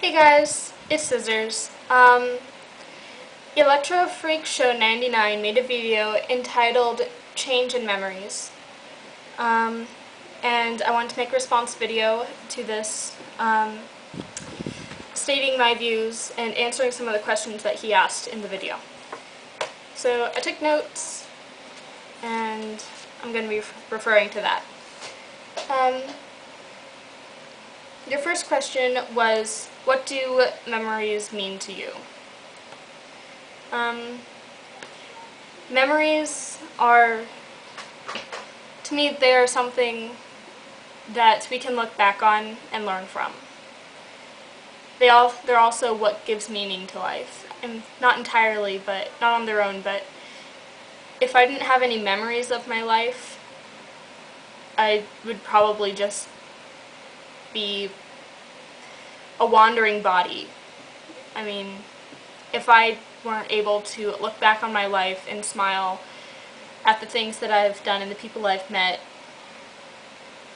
Hey guys, it's Scissors. Electro Freak Show 99 made a video entitled Change in Memories. Um, and I wanted to make a response video to this, stating my views and answering some of the questions that he asked in the video. So I took notes, and I'm going to be referring to that. Your first question was, what do memories mean to you? Memories are, to me, they are something that we can look back on and learn from. They're also what gives meaning to life. And not entirely, but not on their own, but if I didn't have any memories of my life, I would probably just be a wandering body. I mean, if I weren't able to look back on my life and smile at the things that I've done and the people I've met,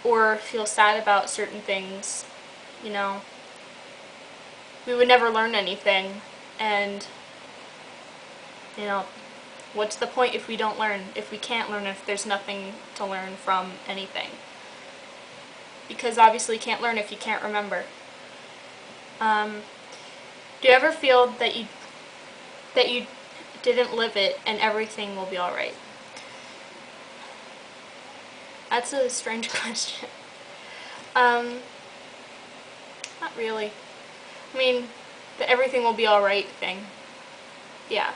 or feel sad about certain things, you know, we would never learn anything, and, you know, what's the point if we don't learn, if we can't learn, if there's nothing to learn from anything? Because obviously you can't learn if you can't remember. Do you ever feel that you didn't live it and everything will be alright? That's a strange question. Not really. I mean, the everything will be alright thing. Yeah.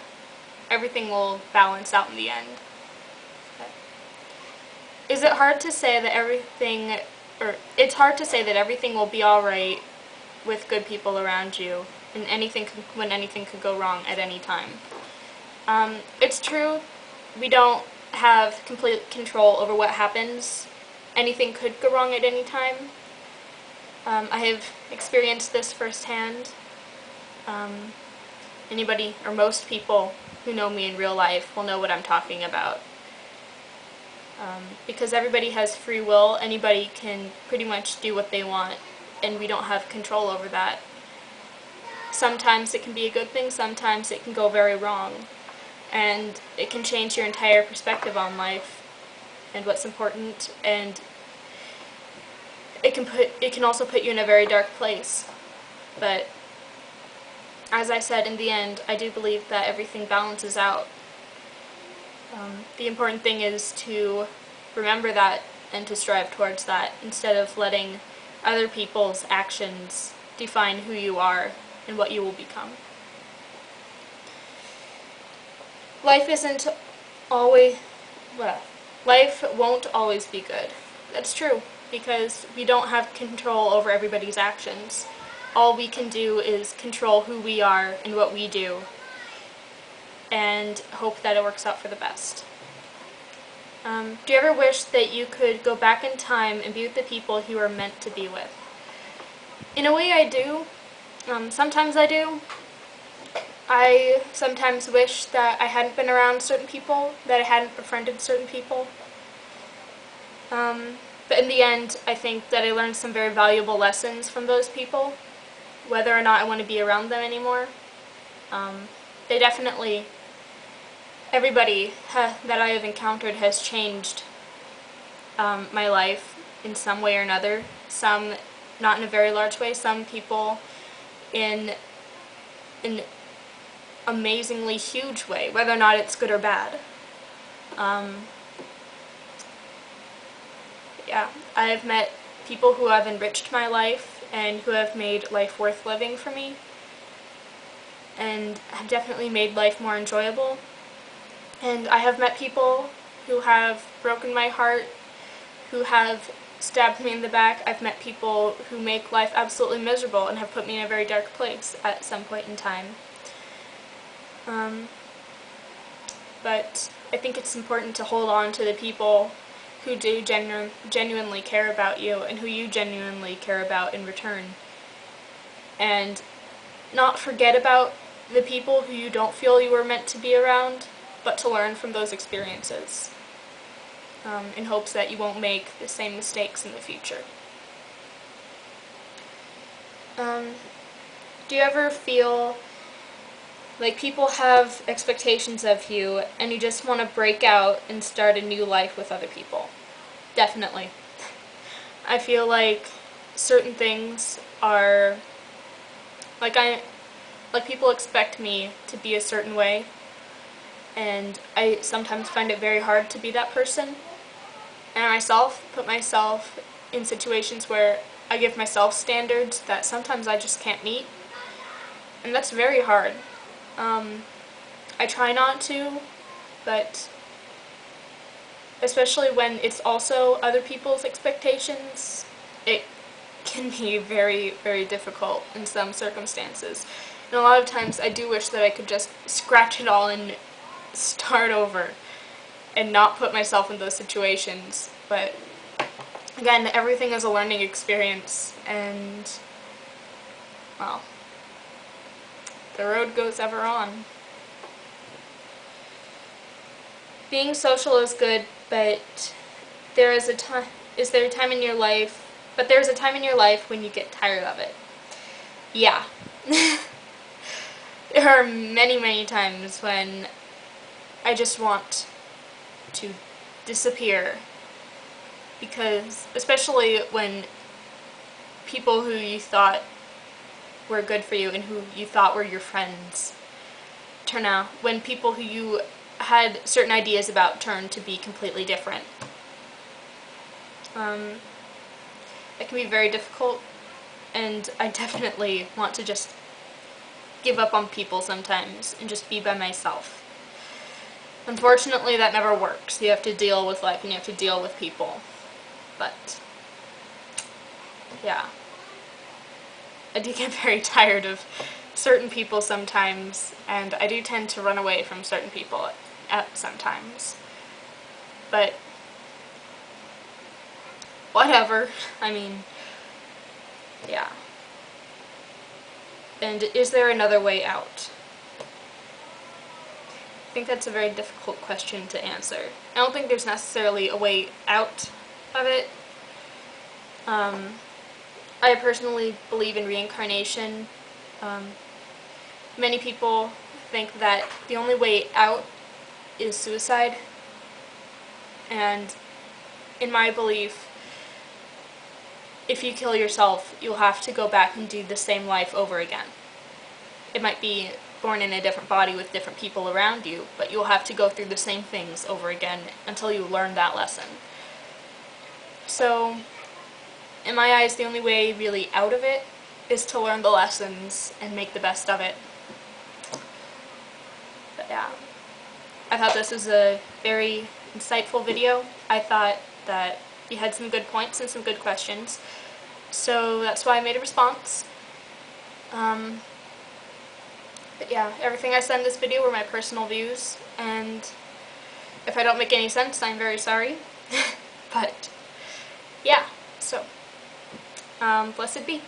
Everything will balance out in the end. But is it hard to say that it's hard to say that everything will be alright with good people around you, and when anything could go wrong at any time? It's true, we don't have complete control over what happens. Anything could go wrong at any time. I have experienced this firsthand. Anybody, or most people who know me in real life will know what I'm talking about. Because everybody has free will, anybody can pretty much do what they want, and we don't have control over that. Sometimes it can be a good thing, sometimes it can go very wrong, and it can change your entire perspective on life and what's important, and it can also put you in a very dark place. But as I said, in the end, I do believe that everything balances out. The important thing is to remember that and to strive towards that, instead of letting other people's actions define who you are and what you will become. Life won't always be good. That's true, because we don't have control over everybody's actions. All we can do is control who we are and what we do, and hope that it works out for the best. Do you ever wish that you could go back in time and be with the people you were meant to be with? In a way, I do. Sometimes I do. I sometimes wish that I hadn't been around certain people, that I hadn't befriended certain people. But in the end, I think that I learned some very valuable lessons from those people, whether or not I want to be around them anymore. They definitely, everybody that I have encountered has changed my life in some way or another. Some not in a very large way, some people in an amazingly huge way, whether or not it's good or bad. Yeah, I've met people who have enriched my life and who have made life worth living for me, and have definitely made life more enjoyable. And I have met people who have broken my heart, who have stabbed me in the back. I've met people who make life absolutely miserable and have put me in a very dark place at some point in time. But I think it's important to hold on to the people who do genuinely care about you and who you genuinely care about in return. And not forget about the people who you don't feel you were meant to be around, but to learn from those experiences, in hopes that you won't make the same mistakes in the future. Do you ever feel like people have expectations of you and you just want to break out and start a new life with other people? Definitely. I feel like certain things are like people expect me to be a certain way, and I sometimes find it very hard to be that person. And I put myself in situations where I give myself standards that sometimes I just can't meet, and that's very hard. I try not to, but especially when it's also other people's expectations, it can be very, very difficult in some circumstances. And a lot of times I do wish that I could just scratch it all and start over and not put myself in those situations. But again, everything is a learning experience, and, well, the road goes ever on. Being social is good, but there is a time. Is there a time in your life? But there's a time in your life when you get tired of it. Yeah. There are many, many times when I just want to disappear, because especially when people who you thought were good for you and who you thought were your friends turn out, when people who you had certain ideas about turn to be completely different. It can be very difficult, and I definitely want to just give up on people sometimes and just be by myself. Unfortunately, that never works. You have to deal with life and you have to deal with people. But, yeah. I do get very tired of certain people sometimes, and I do tend to run away from certain people at sometimes. But, whatever. I mean, yeah. And is there another way out? I think that's a very difficult question to answer. I don't think there's necessarily a way out of it. I personally believe in reincarnation. Many people think that the only way out is suicide, and in my belief, if you kill yourself, you'll have to go back and do the same life over again. It might be born in a different body with different people around you, but you'll have to go through the same things over again until you learn that lesson. So, in my eyes, the only way really out of it is to learn the lessons and make the best of it. But yeah, I thought this was a very insightful video. I thought that you had some good points and some good questions, so that's why I made a response. But yeah, everything I said in this video were my personal views, and if I don't make any sense, I'm very sorry. But yeah, so, blessed be.